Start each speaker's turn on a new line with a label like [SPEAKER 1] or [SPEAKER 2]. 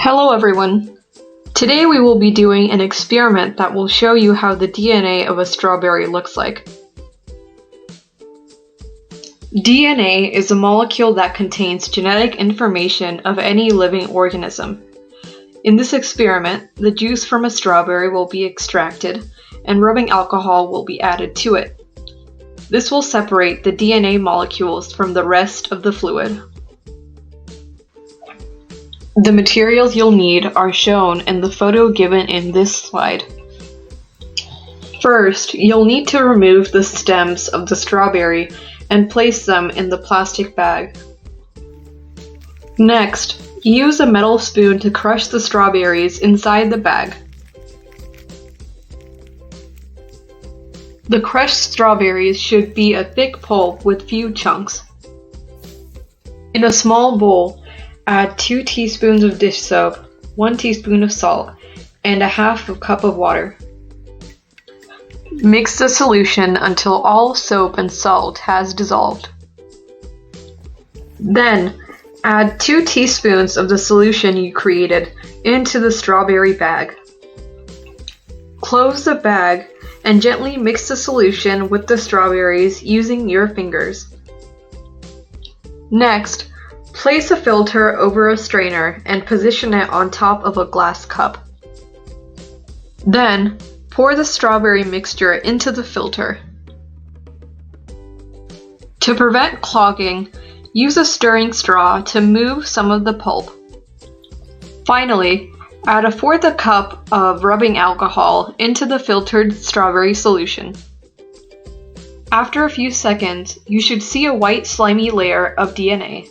[SPEAKER 1] Hello everyone! Today we will be doing an experiment that will show you how the DNA of a strawberry looks like. DNA is a molecule that contains genetic information of any living organism. In this experiment, the juice from a strawberry will be extracted and rubbing alcohol will be added to it. This will separate the DNA molecules from the rest of the fluid. The materials you'll need are shown in the photo given in this slide. First, you'll need to remove the stems of the strawberry and place them in the plastic bag. Next, use a metal spoon to crush the strawberries inside the bag. The crushed strawberries should be a thick pulp with few chunks. In a small bowl, add 2 teaspoons of dish soap, 1 teaspoon of salt, and a half a cup of water. Mix the solution until all soap and salt has dissolved. Then, add 2 teaspoons of the solution you created into the strawberry bag. Close the bag and gently mix the solution with the strawberries using your fingers. Next, place a filter over a strainer and position it on top of a glass cup. Then, pour the strawberry mixture into the filter. To prevent clogging, use a stirring straw to move some of the pulp. Finally, add 1/4 cup of rubbing alcohol into the filtered strawberry solution. After a few seconds, you should see a white slimy layer of DNA.